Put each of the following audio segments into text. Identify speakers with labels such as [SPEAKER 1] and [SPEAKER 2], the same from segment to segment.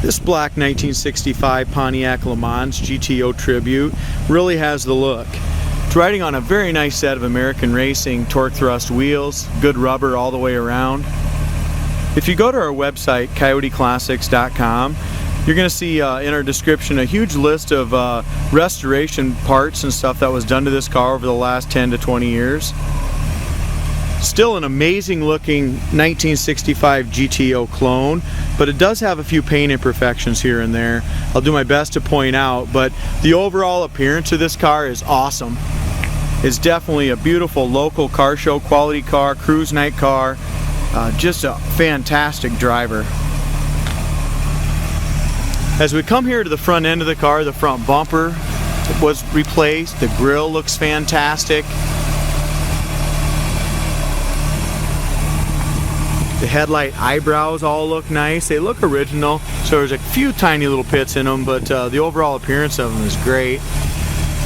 [SPEAKER 1] This black 1965 Pontiac Le Mans GTO Tribute really has the look. It's riding on a very nice set of American Racing torque thrust wheels, good rubber all the way around. If you go to our website, coyoteclassics.com, you're going to see in our description a huge list of restoration parts and stuff that was done to this car over the last 10 to 20 years. Still an amazing looking 1965 GTO clone, but it does have a few paint imperfections here and there. I'll do my best to point out, but the overall appearance of this car is awesome. It's definitely a beautiful local car show quality car, cruise night car, just a fantastic driver. As we come here to the front end of the car, the front bumper was replaced, the grille looks fantastic. The headlight eyebrows all look nice. They look original, so there's a few tiny little pits in them, but the overall appearance of them is great.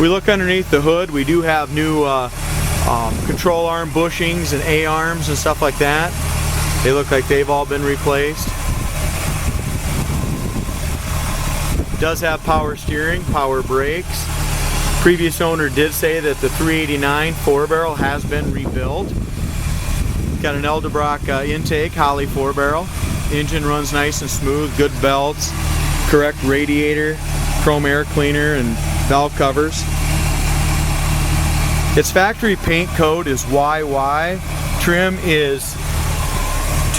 [SPEAKER 1] We look underneath the hood, we do have new control arm bushings and A-arms and stuff like that. They look like they've all been replaced. It does have power steering, power brakes. Previous owner did say that the 389 4-barrel has been rebuilt. Got an Eldebrock intake, Holly 4-barrel. Engine runs nice and smooth, good belts, correct radiator, chrome air cleaner, and valve covers. Its factory paint code is YY. Trim is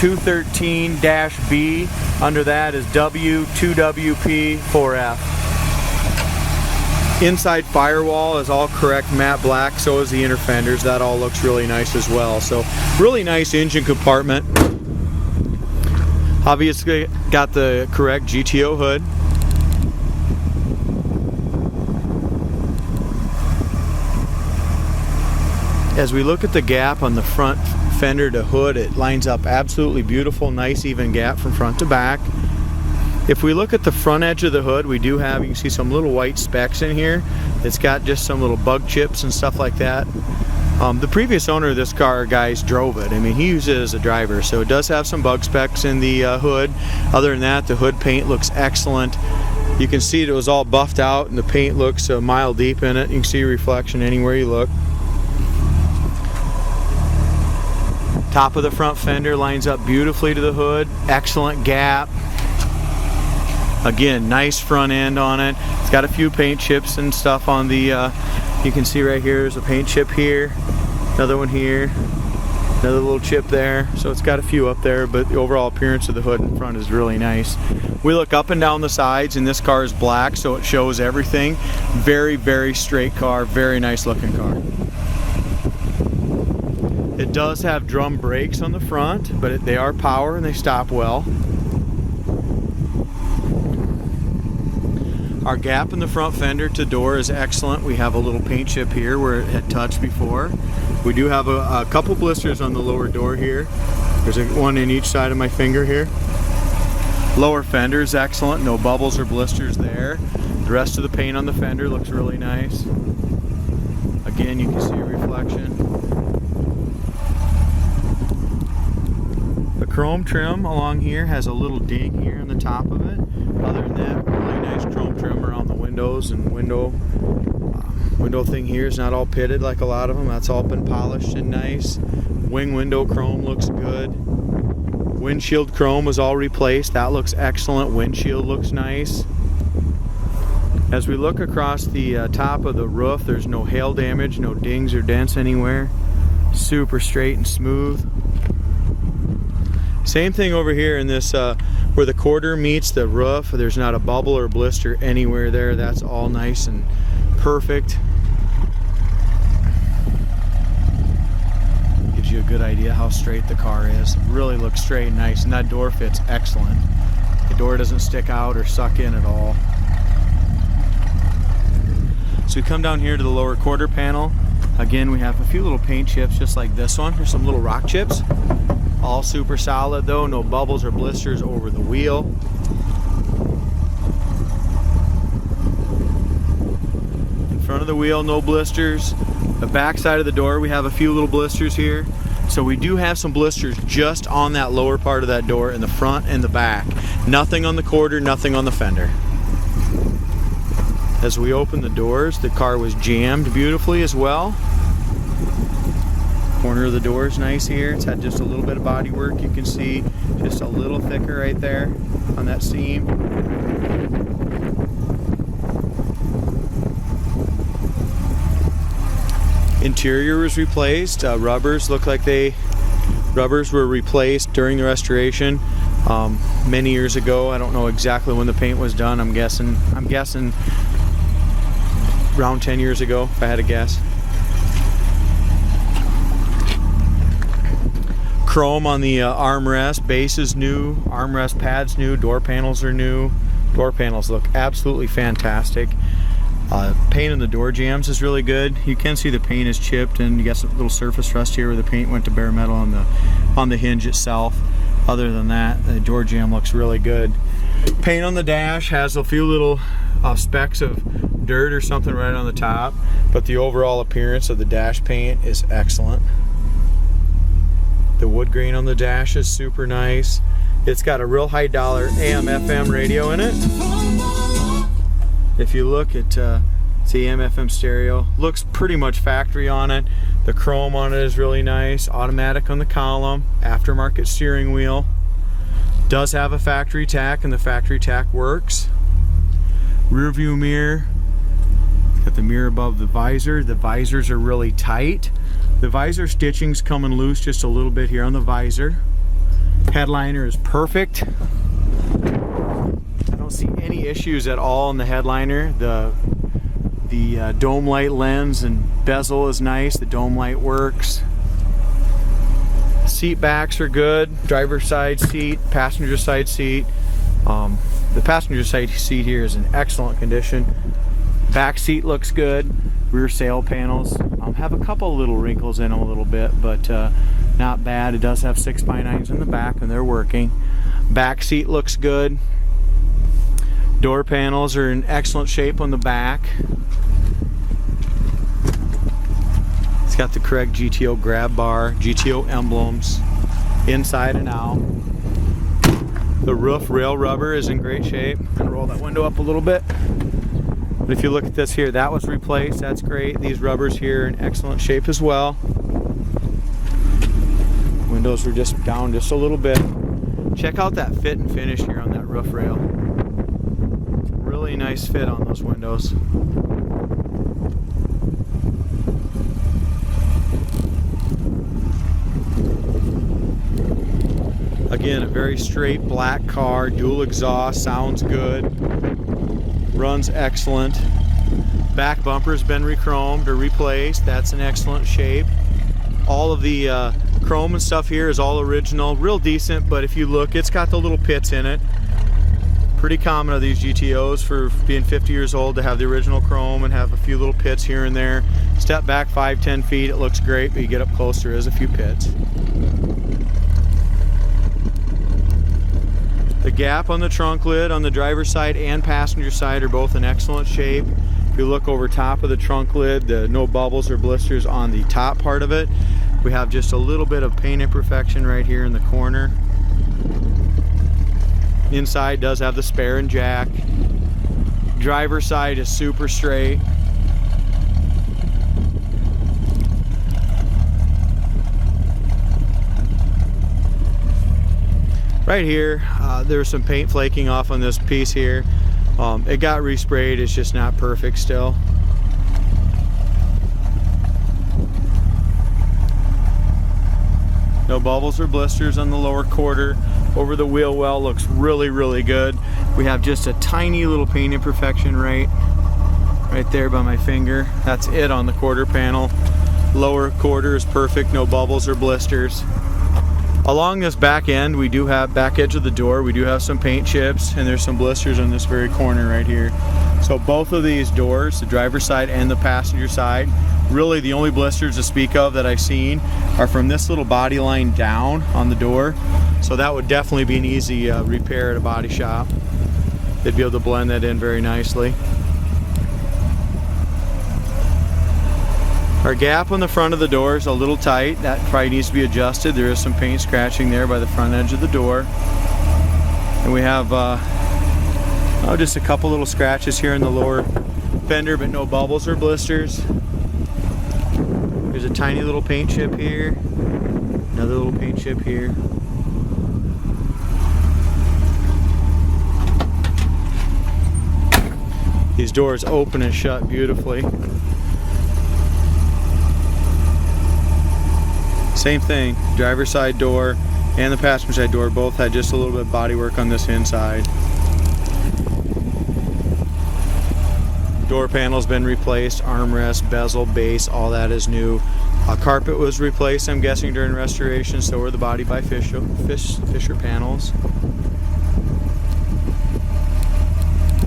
[SPEAKER 1] 213-B. Under that is W2WP4F. Inside firewall is all correct matte black, so is the inner fenders. That all looks really nice as well. So really nice engine compartment. Obviously got the correct GTO hood. As we look at the gap on the front fender to hood, it lines up absolutely beautiful, nice even gap from front to back. If we look at the front edge of the hood, we do have, you can see some little white specks in here. It's got just some little bug chips and stuff like that. The previous owner of this car, guys, drove it. I mean, he used it as a driver, so it does have some bug specks in the hood. Other than that, the hood paint looks excellent. You can see it was all buffed out and the paint looks a mile deep in it. You can see reflection anywhere you look. Top of the front fender lines up beautifully to the hood. Excellent gap. Again, nice front end on it. It's got a few paint chips and stuff on the, you can see right here, there's a paint chip here, another one here, another little chip there. So it's got a few up there, but the overall appearance of the hood in front is really nice. We look up and down the sides, and this car is black, so it shows everything. Very, very straight car, very nice looking car. It does have drum brakes on the front, but they are power and they stop well. Our gap in the front fender to door is excellent. We have a little paint chip here where it had touched before. We do have a couple blisters on the lower door here. There's one in each side of my finger here. Lower fender is excellent, no bubbles or blisters there. The rest of the paint on the fender looks really nice. Again, you can see a reflection. The chrome trim along here has a little ding here on the top of it. Other than that, really nice chrome trim around the windows, and window thing here is not all pitted like a lot of them. That's all been polished and nice. Wing window chrome looks good. Windshield chrome was all replaced. That looks excellent. Windshield looks nice. As we look across the top of the roof, there's no hail damage, no dings or dents anywhere. Super straight and smooth. Same thing over here in this where the quarter meets the roof. There's not a bubble or blister anywhere there. That's all nice and perfect. Gives you a good idea how straight the car is. It really looks straight and nice, and that door fits excellent. The door doesn't stick out or suck in at all. So we come down here to the lower quarter panel. Again, we have a few little paint chips just like this one. There's some little rock chips. All super solid though, no bubbles or blisters over the wheel. In front of the wheel, no blisters. The back side of the door, we have a few little blisters here. So we do have some blisters just on that lower part of that door in the front and the back. Nothing on the quarter, nothing on the fender. As we open the doors, the car was jammed beautifully as well. Corner of the door is nice here. It's had just a little bit of body work. You can see just a little thicker right there on that seam. Interior was replaced. Rubbers look like rubbers were replaced during the restoration many years ago. I don't know exactly when the paint was done. I'm guessing around 10 years ago, if I had to guess. Chrome on the armrest. Base is new. Armrest pads new. Door panels are new. Door panels look absolutely fantastic. Paint in the door jambs is really good. You can see the paint is chipped, and you got some little surface rust here where the paint went to bare metal on the hinge itself. Other than that, the door jamb looks really good. Paint on the dash has a few little specks of dirt or something right on the top, but the overall appearance of the dash paint is excellent. The wood grain on the dash is super nice. It's got a real high dollar AM FM radio in it. If you look at it's the AM FM stereo, looks pretty much factory on it. The chrome on it is really nice. Automatic on the column, aftermarket steering wheel. Does have a factory tack, and the factory tack works. Rear view mirror, got the mirror above the visor. The visors are really tight. The visor stitching's coming loose just a little bit here on the visor. Headliner is perfect. I don't see any issues at all in the headliner. The dome light lens and bezel is nice. The dome light works. Seat backs are good. Driver's side seat, passenger side seat. The passenger side seat here is in excellent condition. Back seat looks good. Rear sail panels have a couple little wrinkles in them a little bit, but not bad. It does have 6x9s in the back, and they're working. Back seat looks good. Door panels are in excellent shape on the back. It's got the correct GTO grab bar, GTO emblems inside and out. The roof rail rubber is in great shape. I'm gonna roll that window up a little bit. But if you look at this here, that was replaced. That's great. These rubbers here are in excellent shape as well. Windows were just down just a little bit. Check out that fit and finish here on that roof rail. Really nice fit on those windows. Again, a very straight black car, dual exhaust, sounds good, runs excellent. Back bumper's been re-chromed or replaced. That's in excellent shape. All of the chrome and stuff here is all original, real decent, but if you look, it's got the little pits in it. Pretty common of these GTOs for being 50 years old to have the original chrome and have a few little pits here and there. Step back 5-10 feet, it looks great, but you get up close, there is a few pits. The gap on the trunk lid on the driver's side and passenger side are both in excellent shape. If you look over top of the trunk lid, no bubbles or blisters on the top part of it. We have just a little bit of paint imperfection right here in the corner. Inside does have the spare and jack. Driver's side is super straight. Right here, there's some paint flaking off on this piece here. It got resprayed, it's just not perfect still. No bubbles or blisters on the lower quarter. Over the wheel well looks really, really good. We have just a tiny little paint imperfection right there by my finger. That's it on the quarter panel. Lower quarter is perfect, no bubbles or blisters. Along this back end, we do have back edge of the door, we do have some paint chips, and there's some blisters on this very corner right here. So both of these doors, the driver's side and the passenger side, really the only blisters to speak of that I've seen are from this little body line down on the door. So that would definitely be an easy repair at a body shop. They'd be able to blend that in very nicely. Our gap on the front of the door is a little tight. That probably needs to be adjusted. There is some paint scratching there by the front edge of the door. And we have just a couple little scratches here in the lower fender, but no bubbles or blisters. There's a tiny little paint chip here. Another little paint chip here. These doors open and shut beautifully. Same thing, driver's side door and the passenger side door both had just a little bit of body work on this inside. Door panel's been replaced, armrest, bezel, base, all that is new. Carpet was replaced, I'm guessing, during restoration, so were the body by Fisher panels.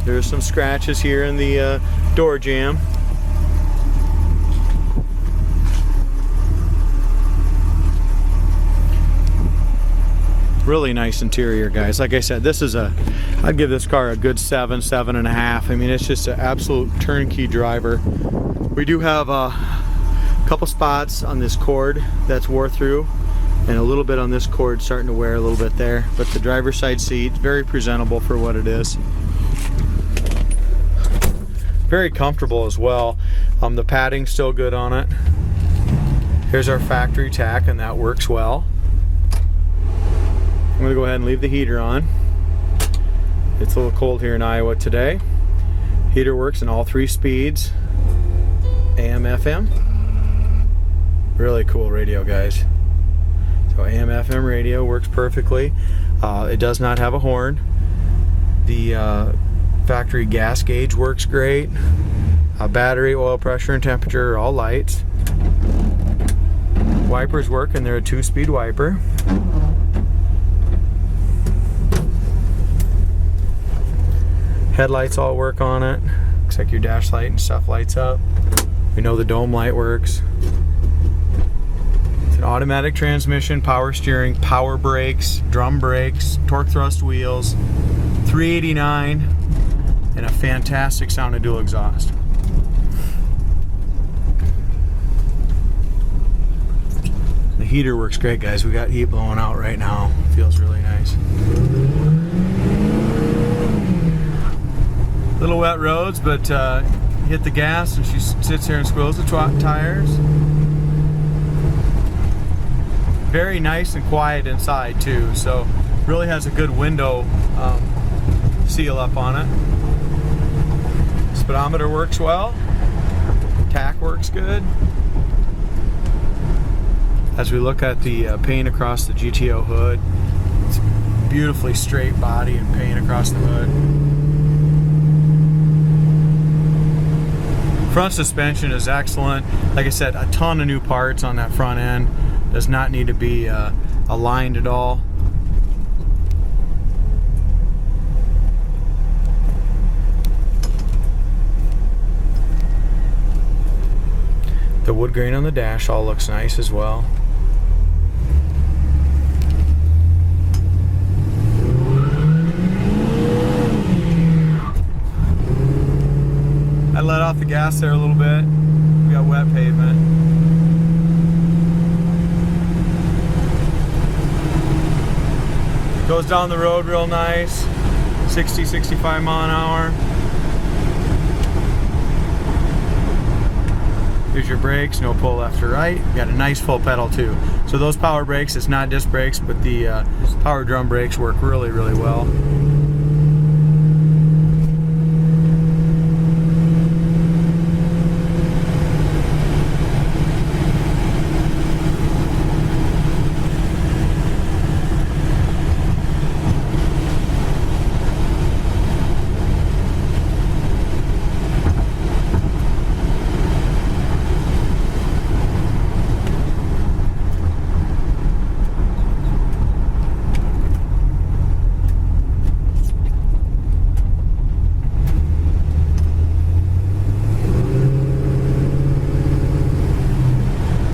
[SPEAKER 1] There's some scratches here in the door jamb. Really nice interior, guys. Like I said, this is I'd give this car a good 7, 7.5. I mean, it's just an absolute turnkey driver. We do have a couple spots on this cord that's wore through, and a little bit on this cord starting to wear a little bit there. But the driver's side seat, very presentable for what it is. Very comfortable as well. The padding's still good on it. Here's our factory tack, and that works well. I'm going to go ahead and leave the heater on. It's a little cold here in Iowa today. Heater works in all 3 speeds. AM, FM. Really cool radio, guys. So AM, FM radio works perfectly. It does not have a horn. The factory gas gauge works great. Battery, oil pressure, and temperature are all lights. Wipers work, and they're a 2-speed wiper. Headlights all work on it. Looks like your dash light and stuff lights up. We know the dome light works. It's an automatic transmission, power steering, power brakes, drum brakes, torque thrust wheels, 389, and a fantastic sounding dual exhaust. The heater works great, guys. We got heat blowing out right now. Feels really nice. Little wet roads, but hit the gas and she sits here and squeals the tires. Very nice and quiet inside too, so really has a good window seal up on it. Speedometer works well. Tack works good. As we look at the paint across the GTO hood, it's beautifully straight body and paint across the hood. Front suspension is excellent. Like I said, a ton of new parts on that front end. Does not need to be aligned at all. The wood grain on the dash all looks nice as well. I let off the gas there a little bit. We got wet pavement. Goes down the road real nice. 60, 65 mile an hour. Here's your brakes, no pull left or right. You got a nice full pedal too. So those power brakes, it's not disc brakes, but the power drum brakes work really, really well.